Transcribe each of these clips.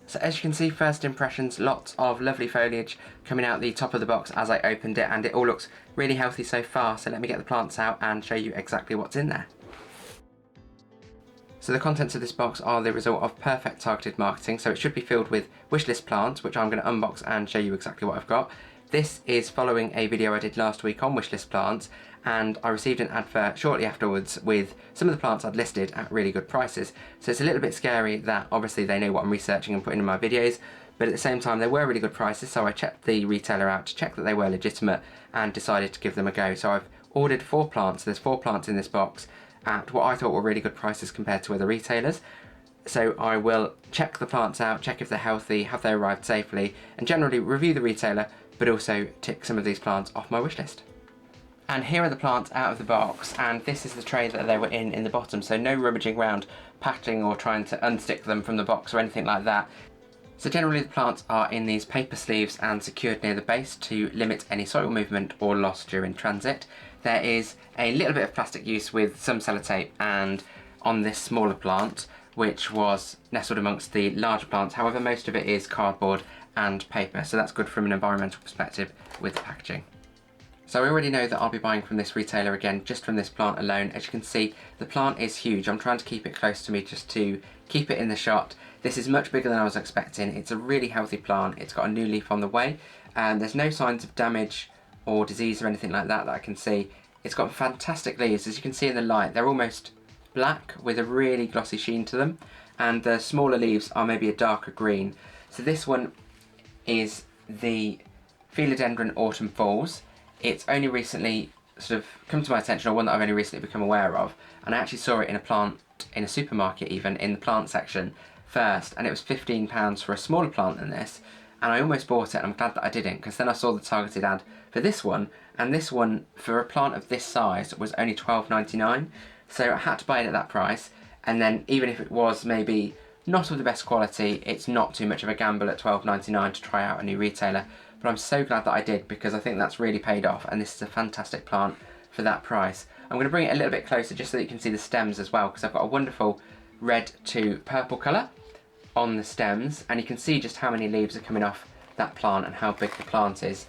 So as you can see, first impressions, lots of lovely foliage coming out the top of the box as I opened it, and it all looks really healthy so far. So let me get the plants out and show you exactly what's in there. So the contents of this box are the result of perfect targeted marketing, so it should be filled with wishlist plants, which I'm going to unbox and show you exactly what I've got. This is following a video I did last week on wishlist plants, and I received an advert shortly afterwards with some of the plants I'd listed at really good prices. So it's a little bit scary that obviously they know what I'm researching and putting in my videos, but at the same time they were really good prices, so I checked the retailer out to check that they were legitimate and decided to give them a go. So I've ordered 4 plants, there's 4 plants in this box at what I thought were really good prices compared to other retailers. So I will check the plants out, check if they're healthy, have they arrived safely, and generally review the retailer, but also tick some of these plants off my wish list. And here are the plants out of the box, and this is the tray that they were in the bottom, so no rummaging around, patching or trying to unstick them from the box or anything like that. So generally the plants are in these paper sleeves and secured near the base to limit any soil movement or loss during transit. There is a little bit of plastic use with some sellotape and on this smaller plant, which was nestled amongst the larger plants. However, most of it is cardboard and paper, so that's good from an environmental perspective with the packaging. So I already know that I'll be buying from this retailer again, just from this plant alone. As you can see, the plant is huge. I'm trying to keep it close to me just to keep it in the shot. This is much bigger than I was expecting. It's a really healthy plant. It's got a new leaf on the way, and there's no signs of damage or disease or anything like that I can see. It's got fantastic leaves. As you can see in the light, they're almost black with a really glossy sheen to them, and the smaller leaves are maybe a darker green. So this one is the Philodendron Autumn Falls. It's only recently sort of come to my attention, or one that I've only recently become aware of, and I actually saw it in a plant, in a supermarket even, in the plant section first, and it was £15 for a smaller plant than this, and I almost bought it, and I'm glad that I didn't, because then I saw the targeted ad for this one, and this one, for a plant of this size, was only £12.99, so I had to buy it at that price. And then even if it was maybe not of the best quality, it's not too much of a gamble at £12.99 to try out a new retailer. But I'm so glad that I did, because I think that's really paid off, and this is a fantastic plant for that price. I'm going to bring it a little bit closer just so that you can see the stems as well, because I've got a wonderful red to purple colour on the stems, and you can see just how many leaves are coming off that plant and how big the plant is.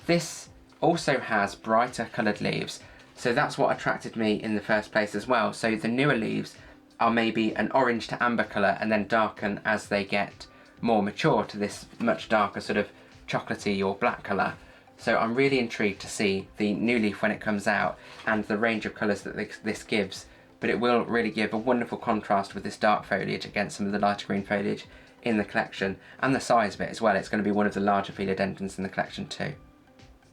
This also has brighter coloured leaves, so that's what attracted me in the first place as well. So the newer leaves are maybe an orange to amber colour and then darken as they get more mature to this much darker sort of chocolatey or black colour. So I'm really intrigued to see the new leaf when it comes out and the range of colours that this gives, but it will really give a wonderful contrast with this dark foliage against some of the lighter green foliage in the collection, and the size of it as well. It's going to be one of the larger philodendrons in the collection too.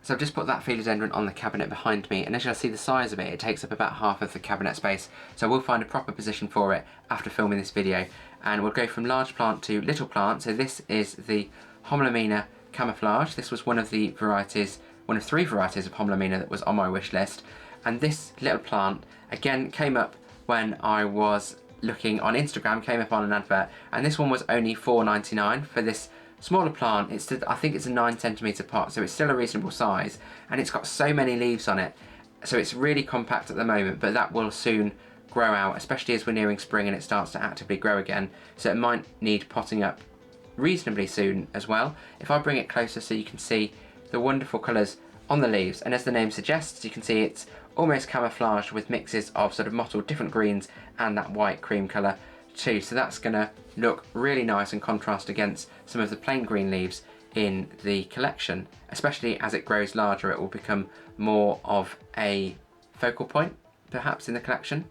So I've just put that philodendron on the cabinet behind me, and as you'll see the size of it, it takes up about half of the cabinet space, so we'll find a proper position for it after filming this video, and we'll go from large plant to little plant. So this is the Homalomena camouflage. This was one of 3 varieties of Homalomena that was on my wish list, and this little plant again came up when I was looking on Instagram, came up on an advert, and this one was only £4.99 for this smaller plant. I think it's a 9cm pot, so it's still a reasonable size, and it's got so many leaves on it, so it's really compact at the moment, but that will soon grow out, especially as we're nearing spring and it starts to actively grow again, so it might need potting up reasonably soon as well. If I bring it closer so you can see the wonderful colours on the leaves, and as the name suggests, you can see it's almost camouflaged with mixes of sort of mottled different greens and that white cream colour too, so that's going to look really nice and contrast against some of the plain green leaves in the collection. Especially as it grows larger, it will become more of a focal point perhaps in the collection.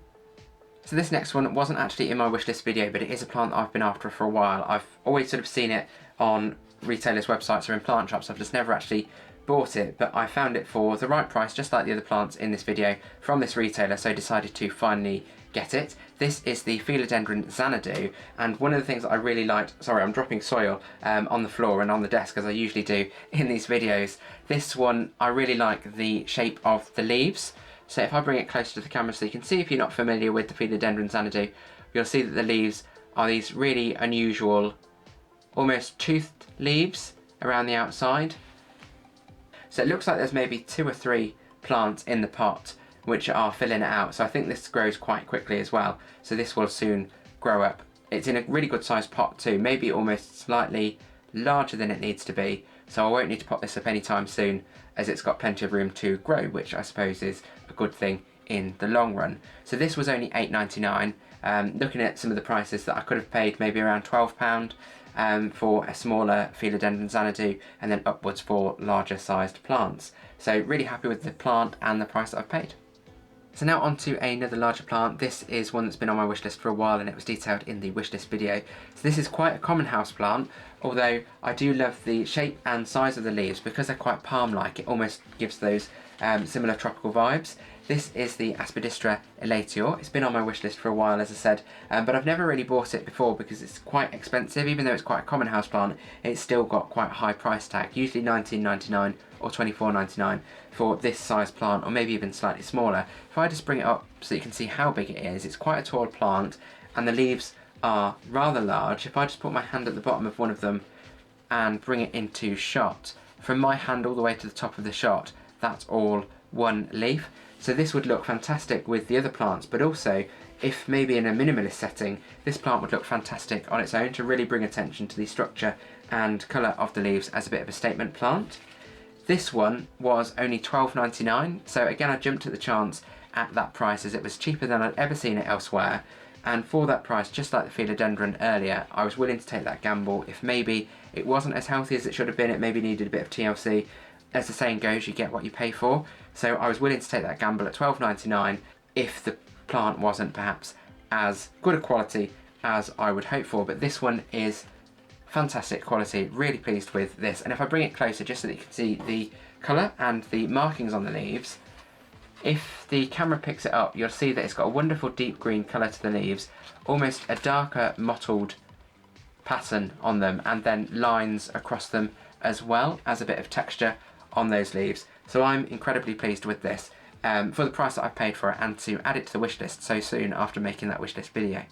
So this next one wasn't actually in my wishlist video, but it is a plant that I've been after for a while. I've always sort of seen it on retailers' websites or in plant shops. I've just never actually bought it, but I found it for the right price, just like the other plants in this video, from this retailer, so decided to finally get it. This is the Philodendron Xanadu, and one of the things that I really liked, sorry I'm dropping soil on the floor and on the desk as I usually do in these videos. This one, I really like the shape of the leaves. So if I bring it closer to the camera so you can see, if you're not familiar with the Philodendron Xanadu, you'll see that the leaves are these really unusual, almost toothed leaves around the outside. So it looks like there's maybe 2 or 3 plants in the pot which are filling it out. So I think this grows quite quickly as well. So this will soon grow up it's in a really good sized pot too, maybe almost slightly larger than it needs to be, so I won't need to pot this up anytime soon as it's got plenty of room to grow, which I suppose is a good thing in the long run. So this was only £8.99. Looking at some of the prices that I could have paid, maybe around £12 for a smaller Philodendron Xanadu, and then upwards for larger sized plants. So really happy with the plant and the price that I've paid. So now on to another larger plant. This is one that's been on my wish list for a while and it was detailed in the wish list video. So this is quite a common house plant, although I do love the shape and size of the leaves because they're quite palm-like. It almost gives those similar tropical vibes. This is the Aspidistra elatior. It's been on my wish list for a while, as I said, but I've never really bought it before because it's quite expensive. Even though it's quite a common house plant, it's still got quite a high price tag, usually $19.99 or $24.99 for this size plant, or maybe even slightly smaller. If I just bring it up so you can see how big it is, it's quite a tall plant and the leaves are rather large. If I just put my hand at the bottom of one of them and bring it into shot, from my hand all the way to the top of the shot, that's all one leaf. So this would look fantastic with the other plants, but also if maybe in a minimalist setting, this plant would look fantastic on its own to really bring attention to the structure and colour of the leaves as a bit of a statement plant. This one was only £12.99, so again I jumped at the chance at that price as it was cheaper than I'd ever seen it elsewhere, and for that price, just like the Philodendron earlier, I was willing to take that gamble. If maybe it wasn't as healthy as it should have been, it maybe needed a bit of TLC. As the saying goes, you get what you pay for. So I was willing to take that gamble at £12.99 if the plant wasn't perhaps as good a quality as I would hope for. But this one is fantastic quality, really pleased with this. And if I bring it closer just so that you can see the colour and the markings on the leaves, if the camera picks it up, you'll see that it's got a wonderful deep green colour to the leaves, almost a darker mottled pattern on them, and then lines across them as well as a bit of texture on those leaves. So I'm incredibly pleased with this for the price that I've paid for it, and to add it to the wish list so soon after making that wish list video.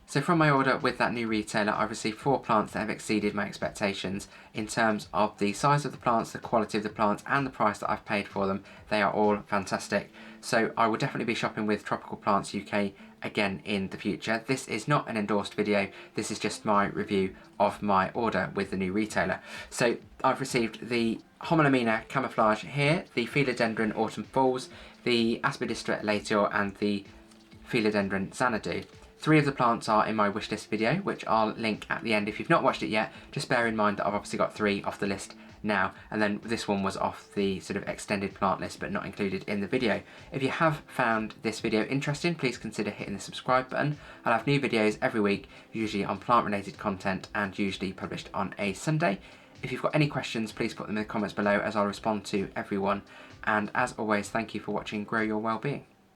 So from my order with that new retailer, I've received 4 plants that have exceeded my expectations in terms of the size of the plants, the quality of the plants, and the price that I've paid for them. They are all fantastic. So I will definitely be shopping with Tropical Plants UK again in the future. This is not an endorsed video, this is just my review of my order with the new retailer. So I've received the Homolamina Camouflage here, the Philodendron Autumn Falls, the Aspidistra elatior, and the Philodendron Xanadu. 3 of the plants are in my wishlist video, which I'll link at the end. If you've not watched it yet, just bear in mind that I've obviously got 3 off the list now, and then this one was off the sort of extended plant list but not included in the video. If you have found this video interesting, please consider hitting the subscribe button. I'll have new videos every week, usually on plant related content and usually published on a Sunday. If you've got any questions, please put them in the comments below as I'll respond to everyone. And as always, thank you for watching Grow Your Wellbeing.